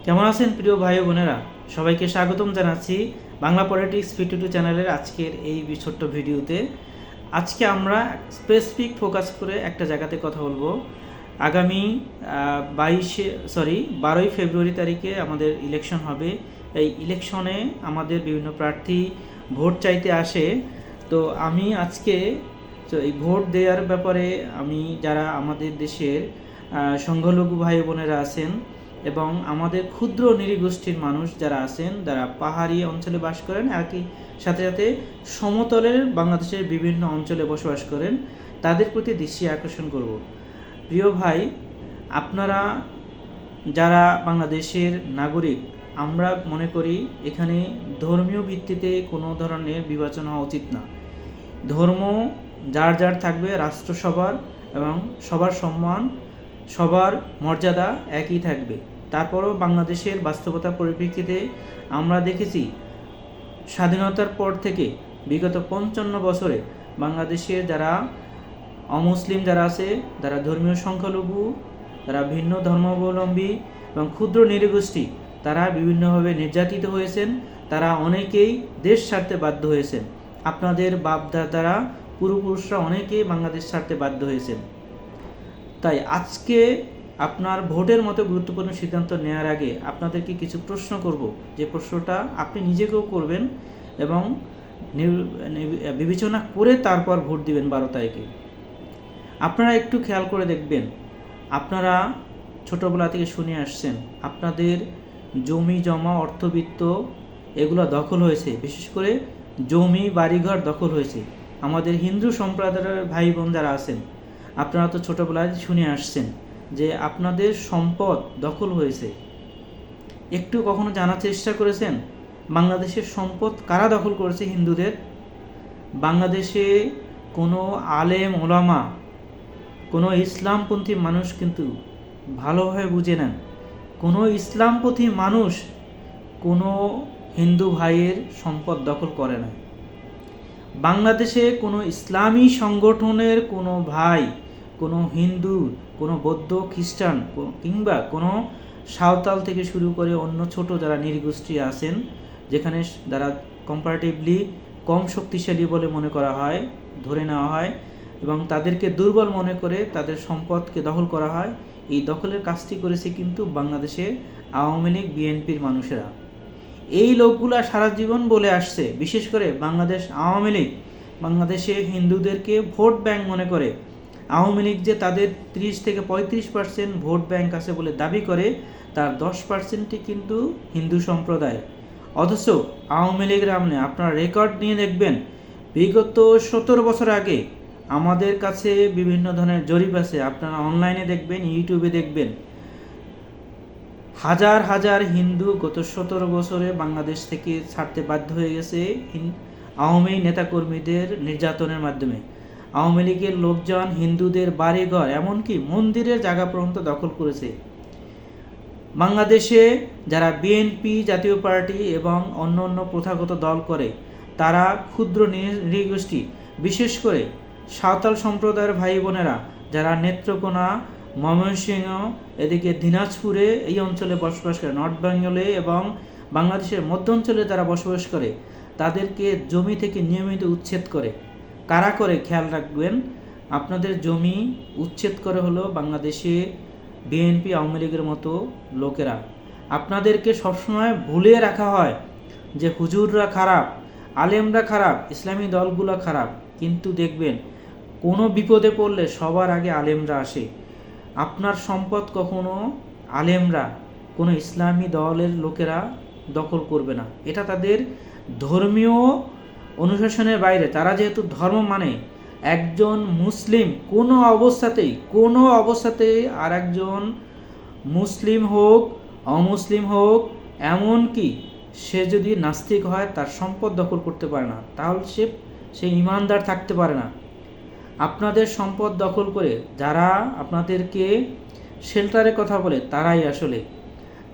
কেমন আছেন প্রিয় ভাই বোনেরা? সবাইকে স্বাগতম জানাচ্ছি বাংলা পলিটিক্স ফিটু চ্যানেলের আজকের এই ছোট্ট ভিডিওতে। আজকে আমরা স্পেসিফিক ফোকাস করে একটা জায়গাতে কথা বলবো। আগামী 12ই ফেব্রুয়ারি তারিখে আমাদের ইলেকশন হবে। এই ইলেকশনে আমাদের বিভিন্ন প্রার্থী ভোট চাইতে আসে। তো আমি আজকে এই ভোট দেওয়ার ব্যাপারে আমি যারা আমাদের দেশের সংখ্যালঘু ভাই বোনেরা আছেন এবং আমাদের ক্ষুদ্র নৃগোষ্ঠীর মানুষ যারা আছেন, যারা পাহাড়ি অঞ্চলে বাস করেন, একই সাথে সাথে সমতলের বাংলাদেশের বিভিন্ন অঞ্চলে বসবাস করেন, তাদের প্রতি দৃষ্টি আকর্ষণ করব। প্রিয় ভাই, আপনারা যারা বাংলাদেশের নাগরিক, আমরা মনে করি এখানে ধর্মীয় ভিত্তিতে কোনো ধরনের বিবেচনা হওয়া উচিত না। ধর্ম যার যার থাকবে, রাষ্ট্র সবার, এবং সবার সম্মান, সবার মর্যাদা একই থাকবে। তারপরও বাংলাদেশের বাস্তবতার পরিপ্রেক্ষিতে আমরা দেখেছি স্বাধীনতার পর থেকে বিগত 55 বছরে বাংলাদেশের যারা অমুসলিম যারা আছে, যারা ধর্মীয় সংখ্যালঘু, যারা ভিন্ন ধর্মাবলম্বী এবং ক্ষুদ্র নৃগোষ্ঠী, তারা বিভিন্নভাবে নির্যাতিত হয়েছেন। তারা অনেকেই দেশ ছাড়তে বাধ্য হয়েছেন। আপনাদের বাপদাদারা, পূর্বপুরুষরা অনেকেই বাংলাদেশ ছাড়তে বাধ্য হয়েছেন। তাই আজকে আপনার ভোটের মতো গুরুত্বপূর্ণ সিদ্ধান্ত নেওয়ার আগে আপনাদেরকে কিছু প্রশ্ন করব, যে প্রশ্নটা আপনি নিজেকেও করবেন এবং বিবেচনা করে তারপর ভোট দিবেন 12 তারিখে। আপনারা একটু খেয়াল করে দেখবেন, আপনারা ছোটোবেলা থেকে শুনে আসছেন আপনাদের জমি জমা অর্থবিত্ত এগুলো দখল হয়েছে। বিশেষ করে জমি বাড়িঘর দখল হয়েছে। আমাদের হিন্দু সম্প্রদায়ের ভাই বোন যারা আছেন, আপনারা তো ছোটোবেলায় শুনে আসছেন যে আপনাদের সম্পদ দখল হয়েছে। একটু কখনো জানার চেষ্টা করেছেন বাংলাদেশের সম্পদ কারা দখল করেছে? হিন্দুদের। বাংলাদেশে কোনো আলেম ওলামা, কোনো ইসলামপন্থী মানুষ কিন্তু ভালোভাবে বুঝে নেন, কোনো ইসলামপন্থী মানুষ কোনো হিন্দু ভাইয়ের সম্পদ দখল করে না। বাংলাদেশে কোনো ইসলামী সংগঠনের কোনো ভাই, কোনো হিন্দু, কোনো বৌদ্ধ, খ্রিস্টান কিংবা কোনো সাঁওতাল থেকে শুরু করে অন্য ছোট যারা নৃগোষ্ঠী আছেন, যেখানে যারা কম্পারেটিভলি কম শক্তিশালী বলে মনে করা হয়, ধরে নেওয়া হয় এবং তাদেরকে দুর্বল মনে করে তাদের সম্পদকে দখল করা হয়, এই দখলের কাজটি করেছে কিন্তু বাংলাদেশে আওয়ামী লীগ, বিএনপির মানুষেরা। এই লোকগুলা সারা জীবন বলে আসছে, বিশেষ করে বাংলাদেশ আওয়ামী লীগ বাংলাদেশে হিন্দুদেরকে ভোট ব্যাংক মনে করে। আওয়ামী লীগ যে তাদের 30 থেকে 35% ভোট ব্যাংক আছে বলে দাবি করে, তার 10%ই কিন্তু হিন্দু সম্প্রদায়। অথচ আওয়ামী লীগের আমলে আপনারা রেকর্ড নিয়ে দেখবেন, বিগত 17 বছর আগে আমাদের কাছে বিভিন্ন ধরনের জরিপ আছে, আপনারা অনলাইনে দেখবেন, ইউটিউবে দেখবেন, হাজার হাজার হিন্দু গত 17 বছরে বাংলাদেশ থেকে ছাড়তে বাধ্য হয়ে গেছে আওয়ামী নেতাকর্মীদের নির্যাতনের মাধ্যমে। আওয়ামী লীগের লোকজন হিন্দুদের বাড়িঘর, এমনকি মন্দিরের জায়গা পর্যন্ত দখল করেছে। বাংলাদেশে যারা বিএনপি জাতীয় পার্টি এবং অন্য অন্য প্রথাগত দল করে, তারা ক্ষুদ্র নৃগোষ্ঠী, বিশেষ করে সাঁওতাল সম্প্রদায়ের ভাই বোনেরা যারা নেত্রকোনা, ময়মনসিংহ, এদিকে দিনাজপুরে এই অঞ্চলে বসবাস করে, নর্থ বেঙ্গলে এবং বাংলাদেশের মধ্য অঞ্চলে যারা বসবাস করে, তাদেরকে জমি থেকে নিয়মিত উচ্ছেদ করে। কারা করে খেয়াল রাখবেন, আপনাদের জমি উচ্ছেদ করে হলো বাংলাদেশে বিএনপি, আওয়ামী লীগের মতো লোকেরা। আপনাদেরকে সবসময় ভুলিয়ে রাখা হয় যে হুজুররা খারাপ, আলেমরা খারাপ, ইসলামী দলগুলো খারাপ, কিন্তু দেখবেন কোনো বিপদে পড়লে সবার আগে আলেমরা আসে। আপনার সম্পদ কখনো আলেমরা, কোনো ইসলামী দলের লোকেরা দখল করবে না। এটা তাদের ধর্মীয় অনুশাসনের বাইরে। তারা যেহেতু ধর্ম মানে, একজন মুসলিম কোনো অবস্থাতেই আর একজন মুসলিম হোক, অমুসলিম হোক, এমনকি সে যদি নাস্তিক হয়, তার সম্পদ দখল করতে পারে না, তাহলে সে ইমানদার থাকতে পারে না। আপনাদের সম্পদ দখল করে যারা আপনাদেরকে শেল্টারের কথা বলে,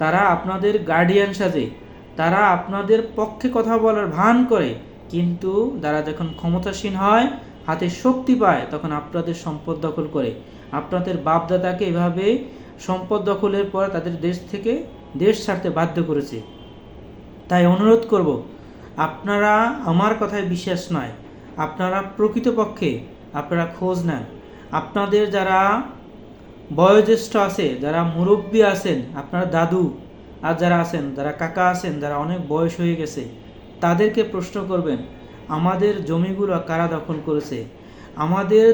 তারা আপনাদের গার্ডিয়ান সাজে, তারা আপনাদের পক্ষে কথা বলার ভান করে, কিন্তু তারা যখন ক্ষমতাসীন হয়, হাতে শক্তি পায়, তখন আপনাদের সম্পদ দখল করে। আপনাদের বাপদাদাকে এভাবে সম্পদ দখলের পর তাদের দেশ থেকে দেশ ছাড়তে বাধ্য করেছে। তাই অনুরোধ করব, আপনারা আমার কথায় বিশ্বাস নয়, আপনারা প্রকৃতপক্ষে আপনারা খোঁজ নেন। আপনাদের যারা বয়োজ্যেষ্ঠ আছে, যারা মুরব্বী আছেন, আপনার দাদু আর যারা আছেন, যারা কাকা আছেন, যারা অনেক বয়স হয়ে গেছে, তাদেরকে প্রশ্ন করবেন আমাদের জমিগুলো কারা দখল করেছে। আমাদের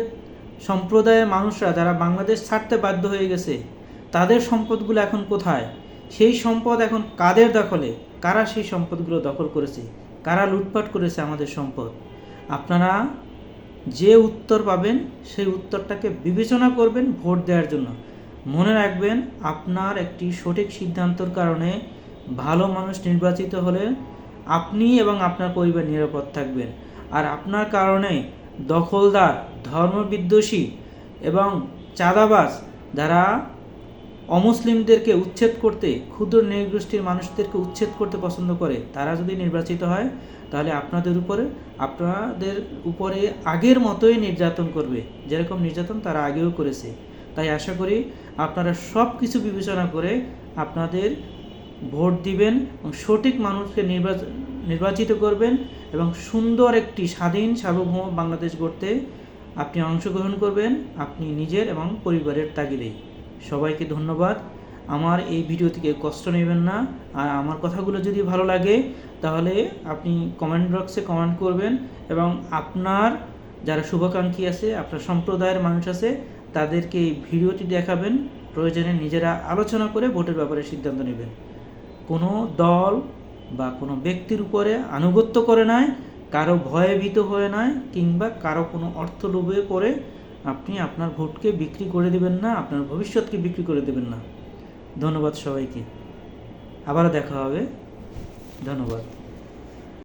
সম্প্রদায়ের মানুষরা যারা বাংলাদেশ ছাড়তে বাধ্য হয়ে গেছে, তাদের সম্পদগুলো এখন কোথায়? সেই সম্পদ এখন কাদের দখলে? কারা সেই সম্পদগুলো দখল করেছে? কারা লুটপাট করেছে আমাদের সম্পদ? আপনারা যে উত্তর পাবেন সেই উত্তরটাকে বিবেচনা করবেন ভোট দেওয়ার জন্য। মনে রাখবেন, আপনার একটি সঠিক সিদ্ধান্তর কারণে ভালো মানুষ নির্বাচিত হলে আপনি এবং আপনার পরিবার নিরাপদ থাকবেন। আর আপনার কারণে দখলদার, ধর্মবিদ্বেষী এবং চাঁদাবাজ যারা অমুসলিমদেরকে উচ্ছেদ করতে, ক্ষুদ্র নৃগোষ্ঠীর মানুষদেরকে উচ্ছেদ করতে পছন্দ করে, তারা যদি নির্বাচিত হয় তাহলে আপনাদের উপরে আগের মতোই নির্যাতন করবে, যেরকম নির্যাতন তারা আগেও করেছে। তাই আশা করি আপনারা সব কিছু বিবেচনা করে আপনাদের ভোট দিবেন এবং সঠিক মানুষকে নির্বাচিত করবেন এবং সুন্দর একটি স্বাধীন সার্বভৌম বাংলাদেশ গড়তে আপনি অংশগ্রহণ করবেন, আপনি নিজের এবং পরিবারের তাগিদেই। সবাইকে ধন্যবাদ। আমার এই ভিডিওটিকে কষ্ট নেবেন না। আর আমার কথাগুলো যদি ভালো লাগে তাহলে আপনি কমেন্ট বক্সে কমেন্ট করবেন এবং আপনার যারা শুভাকাঙ্ক্ষী আছে, আপনার সম্প্রদায়ের মানুষ আছে, তাদেরকে এই ভিডিওটি দেখাবেন। প্রয়োজনে নিজেরা আলোচনা করে ভোটের ব্যাপারে সিদ্ধান্ত নেবেন। কোনো দল বা কোনো ব্যক্তির উপরে আনুগত্য করে নয়, কারো ভয়ে ভীত হয়ে নয়, কিংবা কারো কোনো অর্থ লোভে পড়ে আপনি আপনার ভোটকে বিক্রি করে দেবেন না, আপনার ভবিষ্যৎকে বিক্রি করে দেবেন না। ধন্যবাদ সবাইকে। আবারও দেখা হবে। ধন্যবাদ।